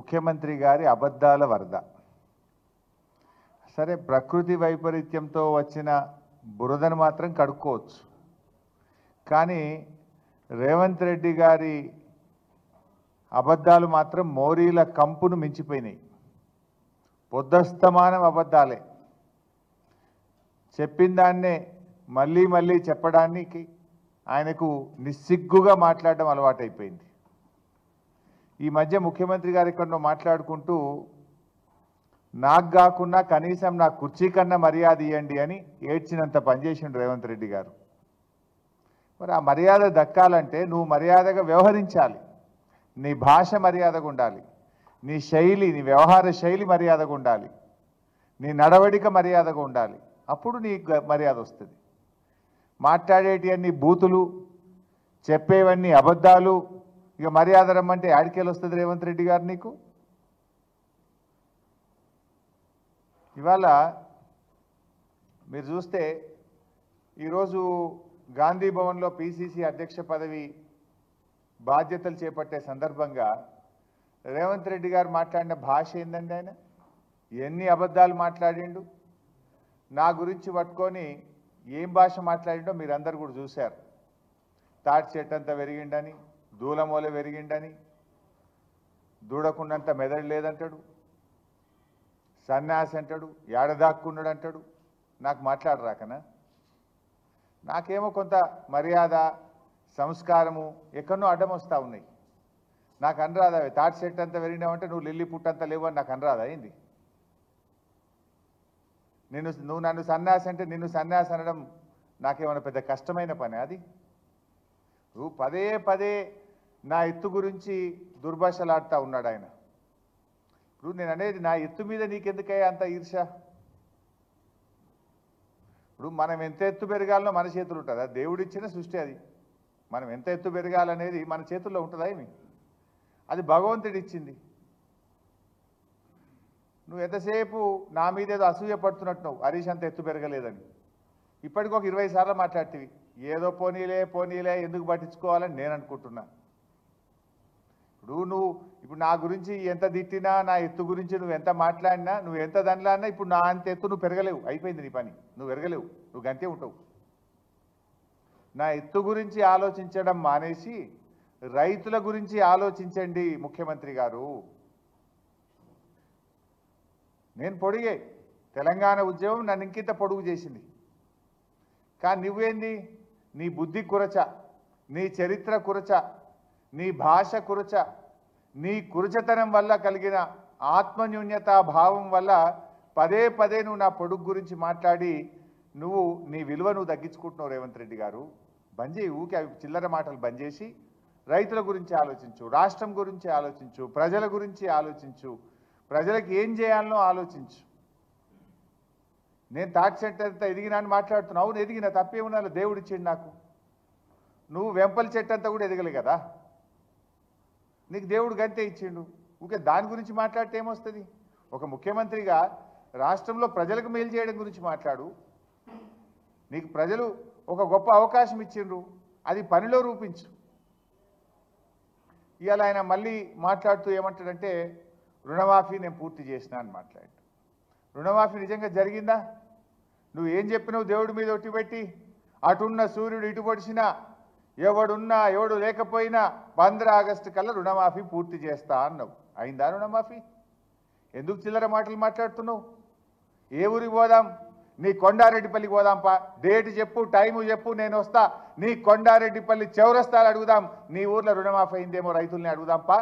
ముఖ్యమంత్రి గారి అబద్ధాల వరద. సరే, ప్రకృతి వైపరీత్యంతో వచ్చిన బురదను మాత్రం కడుక్కోవచ్చు, కానీ రేవంత్ రెడ్డి గారి అబద్ధాలు మాత్రం మోరీల కంపును మించిపోయినాయి. పొద్దస్తమానం అబద్ధాలే. చెప్పిన దాన్నే మళ్ళీ మళ్ళీ చెప్పడానికి ఆయనకు నిస్సిగ్గుగా మాట్లాడడం అలవాటైపోయింది. ఈ మధ్య ముఖ్యమంత్రి గారు ఎక్కడో మాట్లాడుకుంటూ నాకు కాకుండా కనీసం నా కుర్చీ కన్నా మర్యాద ఇవ్వండి అని ఏడ్చినంత పనిచేసిండు రేవంత్ రెడ్డి గారు. మరి ఆ మర్యాద దక్కాలంటే నువ్వు మర్యాదగా వ్యవహరించాలి. నీ భాష మర్యాదగా ఉండాలి, నీ శైలి, నీ వ్యవహార శైలి మర్యాదగా ఉండాలి, నీ నడవడిక మర్యాదగా ఉండాలి. అప్పుడు నీకు మర్యాద వస్తుంది. మాట్లాడేటివన్నీ బూతులు, చెప్పేవన్నీ అబద్ధాలు, ఇక మర్యాద రమ్మంటే యాడికేలు వస్తుంది రేవంత్ రెడ్డి గారు నీకు? ఇవాళ మీరు చూస్తే ఈరోజు గాంధీ భవన్లో పిసిసి అధ్యక్ష పదవి బాధ్యతలు చేపట్టే సందర్భంగా రేవంత్ రెడ్డి గారు మాట్లాడిన భాష ఏందండి? ఆయన ఎన్ని అబద్ధాలు మాట్లాడిండు, నా గురించి పట్టుకొని ఏం భాష మాట్లాడిండో మీరందరూ కూడా చూశారు. తాటి చెట్టు అంతా పెరిగిండని, దూలమూల పెరిగిండని, దూడకుండంత మెదడు లేదంటాడు, సన్యాసి అంటాడు, ఏడదాక్కున్నాడు అంటాడు. నాకు మాట్లాడరాకనా? నాకేమో కొంత మర్యాద సంస్కారము ఎక్కడో అడ్డం వస్తూ ఉన్నాయి. నాకు అనరాదా? తాటి చెట్టు అంతా పెరిగినావంటే నువ్వు లిల్లీ పుట్టంతా లేవు అని నాకు అనరాదా? అయింది నువ్వు నన్ను సన్యాసి అంటే నిన్ను సన్యాసి అనడం నాకేమైనా పెద్ద కష్టమైన పని? అది నువ్వు పదే పదే నా ఎత్తు గురించి దుర్భాషలాడుతూ ఉన్నాడు ఆయన. ఇప్పుడు నేను అనేది నా ఎత్తు మీద నీకెందుకయ్యా అంత ఈర్ష? ఇప్పుడు మనం ఎంత ఎత్తు పెరగాలనో మన చేతులు ఉంటుందా? దేవుడిచ్చిన సృష్టి అది. మనం ఎంత ఎత్తు పెరగాలనేది మన చేతుల్లో ఉంటుందా ఏమి? అది భగవంతుడు ఇచ్చింది. నువ్వు ఎంతసేపు నా మీద ఏదో అసూయ పడుతున్నట్టు హరీష్ అంత ఎత్తు పెరగలేదని ఇప్పటికి ఒక 20 సార్లు మాట్లాడుతీవి. ఏదో పోనీలే పోనీలే ఎందుకు పట్టించుకోవాలని నేను అనుకుంటున్నా. ఇప్పుడు నా గురించి ఎంత తిట్టినా, నా ఎత్తు గురించి నువ్వు ఎంత మాట్లాడినా, నువ్వు ఎంత దానిలాడినా ఇప్పుడు నా అంత ఎత్తు నువ్వు పెరగలేవు. అయిపోయింది నీ పని, నువ్వు పెరగలేవు, నువ్వు గంతే ఉంటావు. నా ఎత్తు గురించి ఆలోచించడం మానేసి రైతుల గురించి ఆలోచించండి ముఖ్యమంత్రి గారు. నేను పొడిగే తెలంగాణ ఉద్యమం నన్ను ఇంకింత పొడుగు చేసింది. కానీ నువ్వేంది? నీ బుద్ధి కురచ, నీ చరిత్ర కురచ, నీ భాష కురచ, నీ కురచతనం వల్ల కలిగిన ఆత్మన్యూన్యతా భావం వల్ల పదే పదే నువ్వు నా పొడుగు గురించి మాట్లాడి నీ విలువ నువ్వు తగ్గించుకుంటున్నావు రేవంత్ రెడ్డి గారు. బంద్ ఊకే అవి చిల్లర మాటలు బంద్ చేసి రైతుల గురించి ఆలోచించు, రాష్ట్రం గురించి ఆలోచించు, ప్రజల గురించి ఆలోచించు, ప్రజలకు ఏం చేయాలనో ఆలోచించు. నేను తాటి చెట్టు అంతా ఎదిగినా అని మాట్లాడుతున్నావు. అవును ఎదిగిన, తప్పేమున్నా? దేవుడు ఇచ్చిండు నాకు. నువ్వు వెంపల చెట్టు అంతా కూడా ఎదగలే కదా, నీకు దేవుడు గంతే ఇచ్చిండు. ఊకే దాని గురించి మాట్లాడితే ఏమొస్తుంది? ఒక ముఖ్యమంత్రిగా రాష్ట్రంలో ప్రజలకు మేలు చేయడం గురించి మాట్లాడు. నీకు ప్రజలు ఒక గొప్ప అవకాశం ఇచ్చిండ్రు, అది పనిలో రూపించు. ఇవాళ ఆయన మళ్ళీ మాట్లాడుతూ ఏమంటాడంటే రుణమాఫీ నేను పూర్తి చేసినా అని మాట్లాడు. రుణమాఫీ నిజంగా జరిగిందా? నువ్వు ఏం చెప్పినావు? దేవుడి మీద ఒట్టి పెట్టి అటున్న సూర్యుడు ఇటు పొడిచినా, ఎవడున్నా ఎవడు లేకపోయినా 15 ఆగస్టు కల్లా రుణమాఫీ పూర్తి చేస్తా అన్నావు. అయిందా రుణమాఫీ? ఎందుకు చిల్లర మాటలు మాట్లాడుతున్నావు? ఏ ఊరికి పోదాం? నీ కొండారెడ్డిపల్లికి పోదాంపా. డేట్ చెప్పు, టైము చెప్పు, నేను వస్తా. నీ కొండారెడ్డిపల్లి చౌరస్తాలు అడుగుదాం. నీ ఊర్లో రుణమాఫీ అయిందేమో రైతుల్ని అడుగుదాంపా.